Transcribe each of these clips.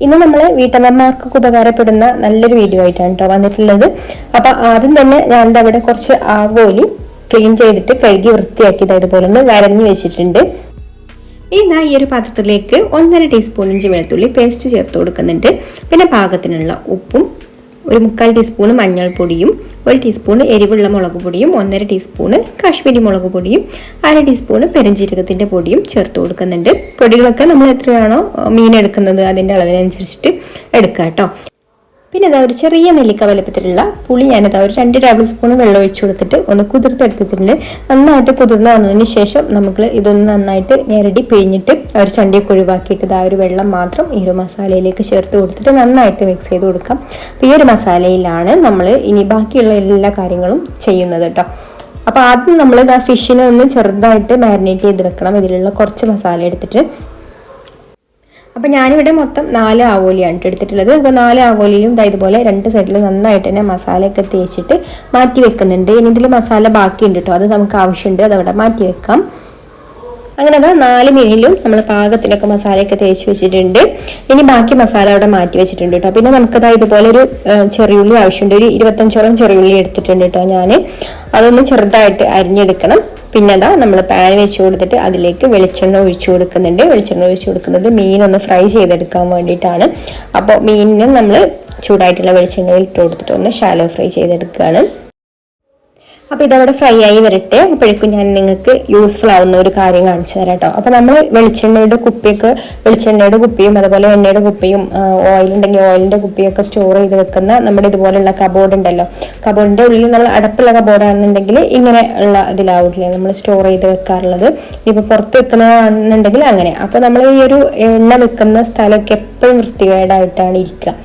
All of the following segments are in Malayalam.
ഇന്ന് നമ്മൾ വീട്ടമ്മമാർക്കൊക്കെ ഉപകാരപ്പെടുന്ന നല്ലൊരു വീഡിയോ ആയിട്ടാണ് കേട്ടോ വന്നിട്ടുള്ളത്. അപ്പോൾ ആദ്യം തന്നെ ഞാൻ അവിടെ കുറച്ച് ആവോലി ക്ലീൻ ചെയ്തിട്ട് കഴുകി വൃത്തിയാക്കിയത് ഇതുപോലെ ഒന്ന് വരഞ്ഞു വെച്ചിട്ടുണ്ട്. ഇനി ഈ ഒരു പാത്രത്തിലേക്ക് 1.5 ടീസ്പൂൺ ഇഞ്ചി വെളുത്തുള്ളി പേസ്റ്റ് ചേർത്ത് കൊടുക്കുന്നുണ്ട്. പിന്നെ പാകത്തിനുള്ള ഉപ്പും, 1/4 ടീസ്പൂൺ മഞ്ഞൾപ്പൊടിയും, 1 ടീസ്പൂൺ എരിവുള്ള മുളക് പൊടിയും, 1.5 ടീസ്പൂൺ കാശ്മീരി മുളക് പൊടിയും, 1/2 ടീസ്പൂൺ പെരുംജീരകത്തിൻ്റെ പൊടിയും ചേർത്ത് കൊടുക്കുന്നുണ്ട്. പൊടികളൊക്കെ നമ്മൾ എത്രയാണോ മീൻ എടുക്കുന്നത് അതിൻ്റെ അളവിനനുസരിച്ചിട്ട് എടുക്കുക കേട്ടോ. പിന്നെ അതാ ഒരു ചെറിയ നെല്ലിക്ക വലുപ്പത്തിലുള്ള പുളി ഞാനതാ ഒരു 2 ടേബിൾ സ്പൂൺ വെള്ളം ഒഴിച്ചു കൊടുത്തിട്ട് ഒന്ന് കുതിർത്തെടുത്തിട്ടുണ്ട്. നന്നായിട്ട് കുതിർന്ന് വന്നതിന് ശേഷം നമുക്ക് ഇതൊന്ന് നന്നായിട്ട് ഞെരടി പിഴിഞ്ഞിട്ട് ഒരു ചണ്ടിയൊക്കെ ഒഴിവാക്കിയിട്ട് ആ ഒരു വെള്ളം മാത്രം ഈ ഒരു മസാലയിലേക്ക് ചേർത്ത് കൊടുത്തിട്ട് നന്നായിട്ട് മിക്സ് ചെയ്ത് കൊടുക്കാം. അപ്പോൾ ഈ ഒരു മസാലയിലാണ് നമ്മൾ ഇനി ബാക്കിയുള്ള എല്ലാ കാര്യങ്ങളും ചെയ്യുന്നത് കേട്ടോ. അപ്പോൾ ആദ്യം നമ്മൾ ആ ഫിഷിനെ ഒന്ന് ചെറുതായിട്ട് മാരിനേറ്റ് ചെയ്ത് വെക്കണം. ഇതിലുള്ള കുറച്ച് മസാല എടുത്തിട്ട് അപ്പോൾ ഞാനിവിടെ മൊത്തം 4 ആവോലിയാണ് എടുത്തിട്ടുള്ളത്. അപ്പോൾ 4 ആവോലിയും ഇതുപോലെ 2 സൈഡിലും നന്നായിട്ട് തന്നെ മസാലയൊക്കെ തേച്ചിട്ട് മാറ്റി വെക്കുന്നുണ്ട്. ഇനി ഇതിൽ മസാല ബാക്കിയുണ്ട് കേട്ടോ, അത് നമുക്ക് ആവശ്യമുണ്ട്, അതവിടെ മാറ്റി വെക്കാം. അങ്ങനെ അതാ 4 മീനിലും നമ്മൾ പാകത്തിനൊക്കെ മസാലയൊക്കെ തേച്ച് വെച്ചിട്ടുണ്ട്. ഇനി ബാക്കി മസാല അവിടെ മാറ്റി വെച്ചിട്ടുണ്ട് കേട്ടോ. പിന്നെ നമുക്കതാ ഇതുപോലെ ഒരു ചെറിയുള്ളി ആവശ്യമുണ്ട്. ഒരു 25ഓളം ചെറിയുള്ളി എടുത്തിട്ടുണ്ട് കേട്ടോ ഞാൻ. അതൊന്ന് ചെറുതായിട്ട് അരിഞ്ഞെടുക്കണം. പിന്നെ അതാ നമ്മൾ പാൻ വെച്ച് കൊടുത്തിട്ട് അതിലേക്ക് വെളിച്ചെണ്ണ ഒഴിച്ചു കൊടുക്കുന്നുണ്ട്. വെളിച്ചെണ്ണ ഒഴിച്ചു കൊടുക്കുന്നത് മീനൊന്ന് ഫ്രൈ ചെയ്തെടുക്കാൻ വേണ്ടിയിട്ടാണ്. അപ്പോൾ മീനിന് നമ്മൾ ചൂടായിട്ടുള്ള വെളിച്ചെണ്ണയിൽ ഇട്ട് കൊടുത്തിട്ട് ഒന്ന് ഷാലോ ഫ്രൈ ചെയ്തെടുക്കുകയാണ്. അപ്പോൾ ഇതവിടെ ഫ്രൈ ആയി വരട്ടെ. അപ്പോഴേക്കും ഞാൻ നിങ്ങൾക്ക് യൂസ്ഫുൾ ആവുന്ന ഒരു കാര്യം കാണിച്ചു തരാം കേട്ടോ. അപ്പോൾ നമ്മൾ വെളിച്ചെണ്ണയുടെ കുപ്പിയും അതുപോലെ എണ്ണയുടെ കുപ്പിയും ഓയിലുണ്ടെങ്കിൽ ഓയിലിൻ്റെ കുപ്പിയൊക്കെ സ്റ്റോർ ചെയ്ത് വെക്കുന്ന നമ്മുടെ ഇതുപോലുള്ള കബോർഡ് ഉണ്ടല്ലോ, കബോർഡിൻ്റെ ഉള്ളിൽ നമ്മൾ അടപ്പുള്ള കബോർഡാണെന്നുണ്ടെങ്കിൽ ഇങ്ങനെ ഉള്ള ഇതിലാവില്ലേ നമ്മൾ സ്റ്റോർ ചെയ്ത് വെക്കാറുള്ളത്. ഇപ്പോൾ പുറത്ത് വെക്കുന്നതാണെന്നുണ്ടെങ്കിൽ അങ്ങനെ. അപ്പോൾ നമ്മൾ ഈ ഒരു എണ്ണ വെക്കുന്ന സ്ഥലമൊക്കെ എപ്പോഴും വൃത്തികേടായിട്ടാണ് ഇരിക്കുക.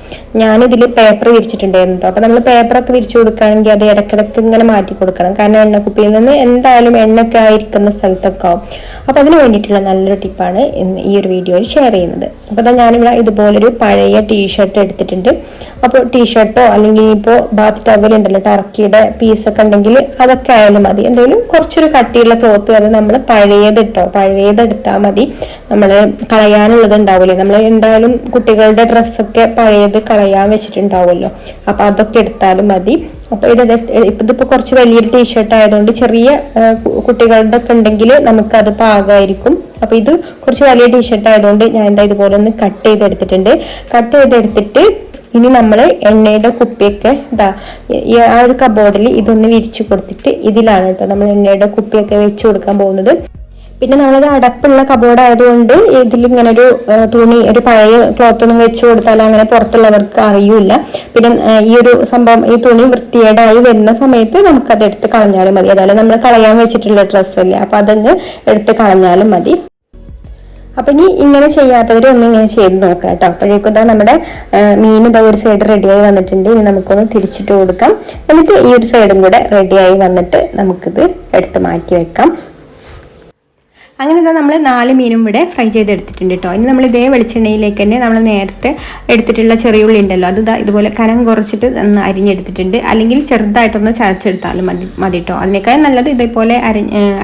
ഞാനിതിൽ പേപ്പർ വിരിച്ചിട്ടുണ്ടായിരുന്നു കേട്ടോ. അപ്പോൾ നമ്മൾ പേപ്പറൊക്കെ വിരിച്ചു കൊടുക്കുകയാണെങ്കിൽ അത് ഇടയ്ക്കിടയ്ക്ക് ഇങ്ങനെ മാറ്റി കൊടുക്കണം. കാരണം എണ്ണക്കുപ്പിയിൽ നിന്ന് എന്തായാലും എണ്ണയൊക്കെ ആയിരിക്കുന്ന സ്ഥലത്തൊക്കെ ആവും. അപ്പോൾ അതിന് വേണ്ടിയിട്ടുള്ള നല്ലൊരു ടിപ്പാണ് ഈ ഒരു വീഡിയോയിൽ ഷെയർ ചെയ്യുന്നത്. അപ്പോൾ അതാ ഞാനിവിടെ ഇതുപോലൊരു പഴയ ടീഷർട്ട് എടുത്തിട്ടുണ്ട്. അപ്പോൾ ടീഷർട്ടോ അല്ലെങ്കിൽ ഇപ്പോൾ ബാത്ത് ടവലുണ്ടല്ലോ, ടർക്കിയുടെ പീസൊക്കെ ഉണ്ടെങ്കിൽ അതൊക്കെ ആയാലും മതി. എന്തെങ്കിലും കുറച്ചൊരു കട്ടിയുള്ള ക്ലോത്ത്, അത് നമ്മൾ പഴയതെടുത്താൽ മതി. നമ്മൾ കളയാനുള്ളത് ഉണ്ടാവില്ലേ, നമ്മൾ എന്തായാലും കുട്ടികളുടെ ഡ്രസ്സൊക്കെ പഴയത് കളയാൻ വെച്ചിട്ടുണ്ടാവുമല്ലോ, അപ്പോൾ അതൊക്കെ എടുത്താലും മതി. അപ്പോൾ ഇതിപ്പോൾ കുറച്ച് വലിയൊരു ടീഷർട്ട് ആയതുകൊണ്ട് ചെറിയ കുട്ടികളുടെ ഒക്കെ ഉണ്ടെങ്കിൽ നമുക്കത് പാകമായിരിക്കും. അപ്പോൾ ഇത് കുറച്ച് വലിയ ടീഷർട്ട് ആയതുകൊണ്ട് ഞാൻ എന്താ ഇതുപോലെ ഒന്ന് കട്ട് ചെയ്തെടുത്തിട്ട് ഇനി നമ്മൾ എണ്ണയുടെ കുപ്പിയൊക്കെ ആ ഒരു കബോർഡിൽ ഇതൊന്ന് വിരിച്ചു കൊടുത്തിട്ട് ഇതിലാണ് കേട്ടോ നമ്മൾ എണ്ണയുടെ കുപ്പിയൊക്കെ വെച്ച് കൊടുക്കാൻ പോകുന്നത്. പിന്നെ നമ്മളത് അടപ്പുള്ള കബോർഡ് ആയതുകൊണ്ട് ഇതിലിങ്ങനെ ഒരു തുണി, ഒരു പഴയ ക്ലോത്ത് ഒന്നും വെച്ച് കൊടുത്താൽ അങ്ങനെ പുറത്തുള്ളവർക്ക് അറിയില്ല. പിന്നെ ഈ ഒരു സംഭവം, ഈ തുണി വൃത്തികേടായി വരുന്ന സമയത്ത് നമുക്കത് എടുത്ത് കളഞ്ഞാലും മതി. അതായത് നമ്മൾ കളയാൻ വെച്ചിട്ടുള്ള ഡ്രസ്സല്ലേ, അപ്പോൾ അതങ്ങ് എടുത്ത് കളഞ്ഞാലും മതി. അപ്പം ഇനി ഇങ്ങനെ ചെയ്യാത്തവർ ഒന്ന് ഇങ്ങനെ ചെയ്ത് നോക്കാം കേട്ടോ. അപ്പോഴേക്കും നമ്മുടെ മീൻ ഒരു സൈഡ് റെഡിയായി വന്നിട്ടുണ്ട്. ഇനി നമുക്കൊന്ന് തിരിച്ചിട്ട് കൊടുക്കാം. എന്നിട്ട് ഈ ഒരു സൈഡും കൂടെ റെഡിയായി വന്നിട്ട് നമുക്കിത് എടുത്ത് മാറ്റി വെക്കാം. അങ്ങനെ നമ്മൾ 4 മീനും ഇവിടെ ഫ്രൈ ചെയ്തെടുത്തിട്ടുണ്ട് കേട്ടോ. ഇനി നമ്മൾ ഇതേ വെളിച്ചെണ്ണയിലേക്ക് തന്നെ നമ്മൾ നേരത്തെ എടുത്തിട്ടുള്ള ചെറിയുള്ളി ഉണ്ടല്ലോ, അത് ഇതുപോലെ കനം കുറച്ചിട്ട് അരിഞ്ഞെടുത്തിട്ടുണ്ട്. അല്ലെങ്കിൽ ചെറുതായിട്ടൊന്ന് ചതച്ചെടുത്താലും മതി കേട്ടോ. അതിനേക്കാൾ നല്ലത് ഇതേപോലെ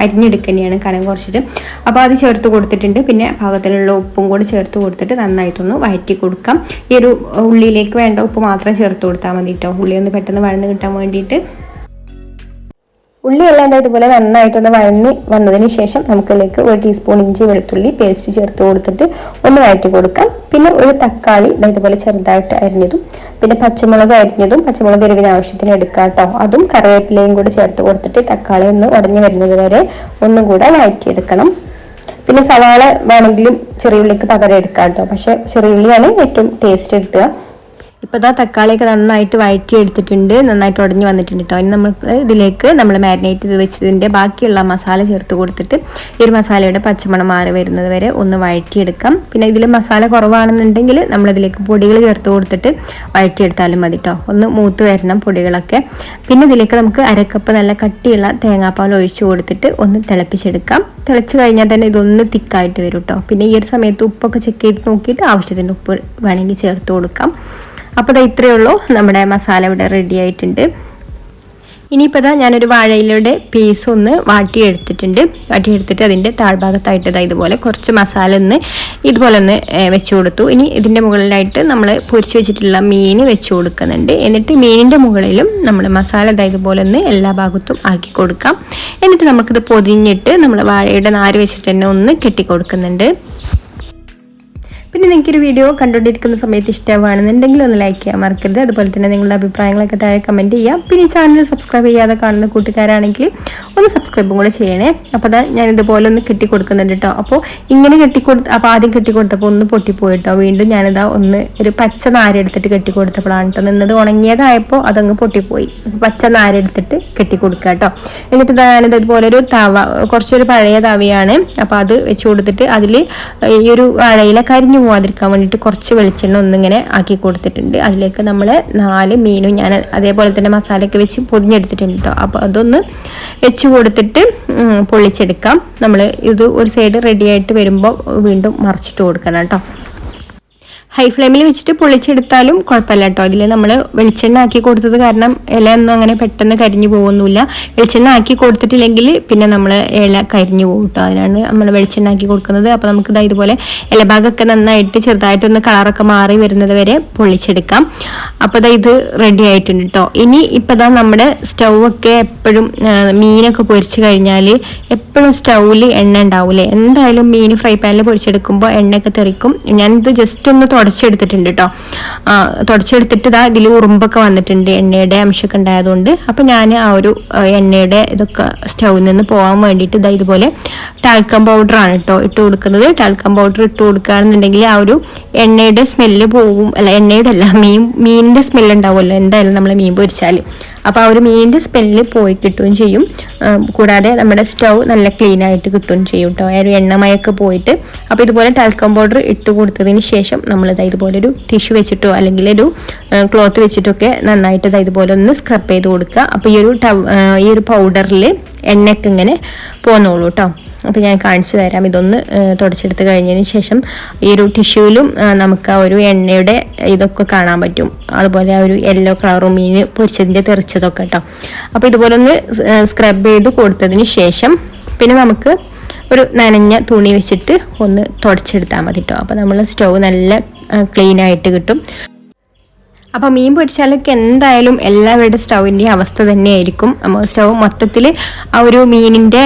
അരിഞ്ഞെടുക്കുന്നതാണ് കനം കുറച്ചിട്ട്. അപ്പോൾ അത് ചേർത്ത് കൊടുത്തിട്ടുണ്ട്. പിന്നെ പാകത്തിലുള്ള ഉപ്പും കൂടി ചേർത്ത് കൊടുത്തിട്ട് നന്നായിട്ടൊന്ന് വഴറ്റി കൊടുക്കാം. ഈ ഒരു ഉള്ളിയിലേക്ക് വേണ്ട ഉപ്പ് മാത്രം ചേർത്ത് കൊടുത്താൽ മതി കേട്ടോ, ഉള്ളി ഒന്ന് പെട്ടെന്ന് വഴന്ന് കിട്ടാൻ വേണ്ടിയിട്ട്. ഉള്ളിയെല്ലാം ഇതുപോലെ നന്നായിട്ടൊന്ന് വഴന്ന് വന്നതിന് ശേഷം നമുക്കിതിലേക്ക് 1 ടീസ്പൂൺ ഇഞ്ചി വെളുത്തുള്ളി പേസ്റ്റ് ചേർത്ത് കൊടുത്തിട്ട് ഒന്ന് വഴറ്റി കൊടുക്കാം. പിന്നെ ഒരു തക്കാളി ഇതുപോലെ ചെറുതായിട്ട് അരിഞ്ഞതും, പിന്നെ പച്ചമുളക് അരിഞ്ഞതും, പച്ചമുളക് എരിവിന് ആവശ്യത്തിന് എടുക്കാം കേട്ടോ. അതും കറിവേപ്പിലയും കൂടി ചേർത്ത് കൊടുത്തിട്ട് തക്കാളി ഒന്ന് ഉടഞ്ഞു വരുന്നത് വരെ ഒന്നും കൂടെ വഴറ്റിയെടുക്കണം. പിന്നെ സവാള വേണമെങ്കിലും ചെറിയുള്ളിക്ക് പകരം എടുക്കാം കേട്ടോ, പക്ഷെ ചെറിയുള്ളിയാണ് ഏറ്റവും ടേസ്റ്റ് കിട്ടുക. ഇപ്പോൾ തക്കാളിയൊക്കെ നന്നായിട്ട് വഴറ്റി എടുത്തിട്ടുണ്ട്, നന്നായിട്ട് ഉടഞ്ഞു വന്നിട്ടുണ്ട് കേട്ടോ. ഇനി ഇതിലേക്ക് നമ്മൾ മാരിനേറ്റ് ചെയ്ത് വെച്ചതിൻ്റെ ബാക്കിയുള്ള മസാല ചേർത്ത് കൊടുത്തിട്ട് ഈ ഒരു മസാലയുടെ പച്ചമണം മാറി വരുന്നത് വരെ ഒന്ന് വഴറ്റിയെടുക്കാം. പിന്നെ ഇതിൽ മസാല കുറവാണെന്നുണ്ടെങ്കിൽ നമ്മളിതിലേക്ക് പൊടികൾ ചേർത്ത് കൊടുത്തിട്ട് വഴറ്റിയെടുത്താലും മതി കേട്ടോ. ഒന്ന് മൂത്ത് വരണം പൊടികളൊക്കെ. പിന്നെ ഇതിലേക്ക് നമുക്ക് 1/2 കപ്പ് നല്ല കട്ടിയുള്ള തേങ്ങാപ്പാൽ ഒഴിച്ചു കൊടുത്തിട്ട് ഒന്ന് തിളപ്പിച്ചെടുക്കാം. തിളച്ച് കഴിഞ്ഞാൽ തന്നെ ഇതൊന്ന് തിക്കായിട്ട് വരും കേട്ടോ. പിന്നെ ഈ ഒരു സമയത്ത് ഉപ്പൊക്കെ ചെക്ക് ചെയ്ത് നോക്കിയിട്ട് ആവശ്യത്തിന് ഉപ്പ് വേണമെങ്കിൽ ചേർത്ത് കൊടുക്കാം. അപ്പോൾ ഇത്രയേ ഉള്ളൂ, നമ്മുടെ മസാല ഇവിടെ റെഡി ആയിട്ടുണ്ട്. ഇനിയിപ്പോൾ ഞാനൊരു വാഴയിലയുടെ പീസ് ഒന്ന് വാട്ടിയെടുത്തിട്ട് അതിൻ്റെ താഴ്ഭാഗത്തായിട്ട് ഇതുപോലെ കുറച്ച് മസാല ഒന്ന് ഇതുപോലെ ഒന്ന് വെച്ച് കൊടുത്തു. ഇനി ഇതിൻ്റെ മുകളിലായിട്ട് നമ്മൾ പൊരിച്ച് വെച്ചിട്ടുള്ള മീൻ വെച്ച് കൊടുക്കുന്നുണ്ട്. എന്നിട്ട് മീനിൻ്റെ മുകളിലും നമ്മൾ മസാല ഇതുപോലെ ഒന്ന് എല്ലാ ഭാഗത്തും ആക്കി കൊടുക്കാം. എന്നിട്ട് നമുക്കിത് പൊതിഞ്ഞിട്ട് നമ്മൾ വാഴയുടെ നാര് വെച്ചിട്ട് തന്നെ ഒന്ന് കെട്ടിക്കൊടുക്കുന്നുണ്ട്. പിന്നെ നിങ്ങൾക്കൊരു വീഡിയോ കണ്ടുകൊണ്ടിരിക്കുന്ന സമയത്ത് ഇഷ്ടമാണെന്നുണ്ടെങ്കിൽ ഒന്ന് ലൈക്ക് ചെയ്യാൻ മറക്കരുത്. അതുപോലെ തന്നെ നിങ്ങളുടെ അഭിപ്രായങ്ങളൊക്കെ താഴെ കമൻറ്റ് ചെയ്യാം. പിന്നെ ഈ ചാനൽ സബ്സ്ക്രൈബ് ചെയ്യാതെ കാണുന്ന കൂട്ടുകാരാണെങ്കിൽ ഒന്ന് സബ്സ്ക്രൈബും കൂടെ ചെയ്യണേ. അപ്പോൾ ഞാൻ ഇതുപോലെ ഒന്ന് കെട്ടിക്കൊടുക്കുന്നുണ്ട് കേട്ടോ. അപ്പോൾ ഇങ്ങനെ അപ്പോൾ ആദ്യം കെട്ടിക്കൊടുത്തപ്പോൾ ഒന്ന് പൊട്ടിപ്പോയി കേട്ടോ. വീണ്ടും ഞാനിതാ ഒരു പച്ച നാരെടുത്തിട്ട് കെട്ടിക്കൊടുത്തപ്പോഴാണ് കേട്ടോ നിന്നത്. ഉണങ്ങിയതായപ്പോൾ അതങ്ങ് പൊട്ടിപ്പോയി. പച്ച നാരെടുത്തിട്ട് കെട്ടിക്കൊടുക്കുക കേട്ടോ. എന്നിട്ട് ഞാനിത് ഇതുപോലെ ഒരു കുറച്ചൊരു പഴയ തവയാണ്. അപ്പോൾ അത് വെച്ച് കൊടുത്തിട്ട് അതിൽ ഈ ഒരു വാഴയില കരിഞ്ഞു പോവാതിരിക്കാൻ വേണ്ടിയിട്ട് കുറച്ച് വെളിച്ചെണ്ണ ഒന്നിങ്ങനെ ആക്കി കൊടുത്തിട്ടുണ്ട്. അതിലേക്ക് നമ്മൾ 4 മീനും ഞാൻ അതേപോലെ തന്നെ മസാലയൊക്കെ വെച്ച് പൊതിഞ്ഞെടുത്തിട്ടുണ്ട് കേട്ടോ. അപ്പോൾ അതൊന്ന് വെച്ച് കൊടുത്തിട്ട് പൊള്ളിച്ചെടുക്കാം. നമ്മൾ ഇത് ഒരു സൈഡ് റെഡി ആയിട്ട് വരുമ്പോൾ വീണ്ടും മറിച്ചിട്ട് കൊടുക്കണം കേട്ടോ. ഹൈ ഫ്ലെയിമിൽ വെച്ചിട്ട് പൊള്ളിച്ചെടുത്താലും കുഴപ്പമില്ല കേട്ടോ. ഇതിൽ നമ്മൾ വെളിച്ചെണ്ണ ആക്കി കൊടുത്തത് കാരണം ഇലയൊന്നും അങ്ങനെ പെട്ടെന്ന് കരിഞ്ഞു പോകുന്നില്ല. വെളിച്ചെണ്ണ ആക്കി കൊടുത്തിട്ടില്ലെങ്കിൽ പിന്നെ നമ്മൾ ഇല കരിഞ്ഞു പോകും കേട്ടോ. അതിനാണ് നമ്മൾ വെളിച്ചെണ്ണ ആക്കി കൊടുക്കുന്നത്. അപ്പോൾ നമുക്ക് ഇതുപോലെ ഇലഭാഗമൊക്കെ നന്നായിട്ട് ചെറുതായിട്ടൊന്ന് കളറൊക്കെ മാറി വരുന്നത് വരെ പൊള്ളിച്ചെടുക്കാം. അപ്പോൾ ഇത് റെഡി ആയിട്ടുണ്ട് കേട്ടോ. ഇനി ഇപ്പോൾ നമ്മുടെ സ്റ്റൗവൊക്കെ എപ്പോഴും മീനൊക്കെ പൊരിച്ച് കഴിഞ്ഞാൽ എപ്പോഴും സ്റ്റൗവിൽ എണ്ണ ഉണ്ടാവില്ലേ. എന്തായാലും മീൻ ഫ്രൈ പാനിൽ പൊരിച്ചെടുക്കുമ്പോൾ എണ്ണയൊക്കെ തെറിക്കും. ഞാനിത് ജസ്റ്റ് ഒന്ന് തുടച്ചെടുത്തിട്ടുണ്ട് കേട്ടോ. തുടച്ചെടുത്തിട്ട് ഇതിൽ ഉറുമ്പൊക്കെ വന്നിട്ടുണ്ട്, എണ്ണയുടെ അംശമൊക്കെ ഉണ്ടായതുകൊണ്ട്. അപ്പം ഞാൻ ആ ഒരു എണ്ണയുടെ ഇതൊക്കെ സ്റ്റൗവിൽ നിന്ന് പോകാൻ വേണ്ടിയിട്ട് ഇതുപോലെ ടാൽക്കം പൗഡറാണ് കേട്ടോ ഇട്ട് കൊടുക്കുന്നത്. ടാൽക്കം പൗഡർ ഇട്ട് കൊടുക്കുകയാണെന്നുണ്ടെങ്കിൽ ആ ഒരു എണ്ണയുടെ സ്മെല്ല് പോകും. എണ്ണയുടെ അല്ല, മീനിൻ്റെ സ്മെല്ല് ഉണ്ടാവുമല്ലോ എന്തായാലും നമ്മൾ മീൻ പൊരിച്ചാൽ. അപ്പോൾ ആ ഒരു മീനിൻ്റെ സ്മെല്ല് പോയി കിട്ടുകയും ചെയ്യും. കൂടാതെ നമ്മുടെ സ്റ്റൗ നല്ല ക്ലീൻ ആയിട്ട് കിട്ടുകയും ചെയ്യും കേട്ടോ, ആ ഒരു എണ്ണമയൊക്കെ പോയിട്ട്. അപ്പോൾ ഇതുപോലെ ടാൽക്കം പൗഡർ ഇട്ട് കൊടുത്തതിന് ശേഷം നമ്മളിത് ഇതുപോലെ ഒരു ടിഷ്യൂ വെച്ചിട്ടോ അല്ലെങ്കിൽ ഒരു ക്ലോത്ത് വെച്ചിട്ടൊക്കെ നന്നായിട്ട് ഇതുപോലെ ഒന്ന് സ്ക്രബ് ചെയ്ത് കൊടുക്കുക. അപ്പോൾ ഈ ഒരു പൗഡറിൽ എണ്ണയൊക്കെ ഇങ്ങനെ പോന്നോളൂ കേട്ടോ. അപ്പോൾ ഞാൻ കാണിച്ചു തരാം. ഇതൊന്ന് തുടച്ചെടുത്ത് കഴിഞ്ഞതിന് ശേഷം ഈ ഒരു ടിഷ്യൂവിലും നമുക്ക് ആ ഒരു എണ്ണയുടെ ഇതൊക്കെ കാണാൻ പറ്റും. അതുപോലെ ആ ഒരു യെല്ലോ കളറും മീൻ പൊരിച്ചതിൻ്റെ തെറിച്ചതൊക്കെ കേട്ടോ. അപ്പോൾ ഇതുപോലെ ഒന്ന് സ്ക്രബ് ചെയ്ത് കൊടുത്തതിന് ശേഷം പിന്നെ നമുക്ക് ഒരു നനഞ്ഞ തുണി വെച്ചിട്ട് ഒന്ന് തുടച്ചെടുത്താൽ മതി കേട്ടോ. അപ്പോൾ നമ്മൾ സ്റ്റൗ നല്ല ക്ലീൻ ആയിട്ട് കിട്ടും. അപ്പോൾ മീൻ പൊരിച്ചാലൊക്കെ എന്തായാലും എല്ലാവരുടെ സ്റ്റൗവിൻ്റെ അവസ്ഥ തന്നെയായിരിക്കും. സ്റ്റൗ മൊത്തത്തിൽ ആ ഒരു മീനിൻ്റെ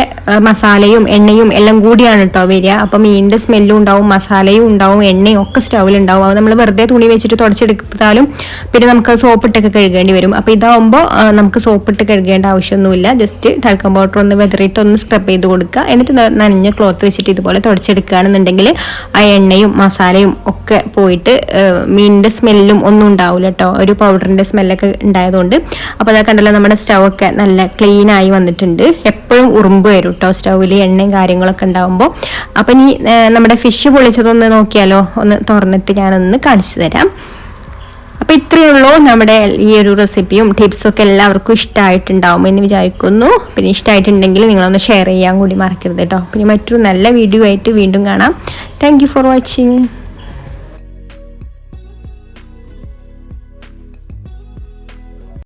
മസാലയും എണ്ണയും എല്ലാം കൂടിയാണ് കേട്ടോ വരിക. അപ്പോൾ മീനിൻ്റെ സ്മെല്ലും ഉണ്ടാവും, മസാലയും ഉണ്ടാവും, എണ്ണയും ഒക്കെ സ്റ്റൗവിലുണ്ടാവും. അത് നമ്മൾ വെറുതെ തുണി വെച്ചിട്ട് തുടച്ചെടുത്താലും പിന്നെ നമുക്ക് സോപ്പിട്ടൊക്കെ കഴുകേണ്ടി വരും. അപ്പോൾ ഇതാവുമ്പോൾ നമുക്ക് സോപ്പിട്ട് കഴുകേണ്ട ആവശ്യമൊന്നുമില്ല. ജസ്റ്റ് ടാൽക്കം പൗഡർ ഒന്ന് വെതറിയിട്ട് ഒന്ന് സ്ക്രബ് ചെയ്ത് കൊടുക്കുക. എന്നിട്ട് നനഞ്ഞ ക്ലോത്ത് വെച്ചിട്ട് ഇതുപോലെ തുടച്ചെടുക്കുകയാണെന്നുണ്ടെങ്കിൽ ആ എണ്ണയും മസാലയും ഒക്കെ പോയിട്ട് മീനിൻ്റെ സ്മെല്ലും ഒന്നും ഉണ്ടാവില്ല കേട്ടോ, ഒരു പൗഡറിൻ്റെ സ്മെല്ലൊക്കെ ഉണ്ടായതുകൊണ്ട്. അപ്പോൾ അതൊക്കെ കണ്ടല്ലോ, നമ്മുടെ സ്റ്റൗ ഒക്കെ നല്ല ക്ലീൻ ആയി വന്നിട്ടുണ്ട്. എപ്പോഴും ഉറുമ്പ് വരും കേട്ടോ സ്റ്റൗവിൽ എണ്ണയും കാര്യങ്ങളൊക്കെ ഉണ്ടാകുമ്പോൾ. അപ്പം ഇനി നമ്മുടെ ഫിഷ് പൊള്ളിച്ചതൊന്ന് നോക്കിയാലോ, ഒന്ന് തുറന്നിട്ട് ഞാനൊന്ന് കാണിച്ചു തരാം. അപ്പോൾ ഇത്രയേ ഉള്ളൂ നമ്മുടെ ഈ ഒരു റെസിപ്പിയും ടിപ്സും ഒക്കെ എല്ലാവർക്കും ഇഷ്ടമായിട്ടുണ്ടാവും എന്ന് വിചാരിക്കുന്നു. പിന്നെ ഇഷ്ടമായിട്ടുണ്ടെങ്കിൽ നിങ്ങളൊന്ന് ഷെയർ ചെയ്യാൻ കൂടി മറക്കരുത് കേട്ടോ. പിന്നെ മറ്റൊരു നല്ല വീഡിയോ ആയിട്ട് വീണ്ടും കാണാം. Thank you for watching.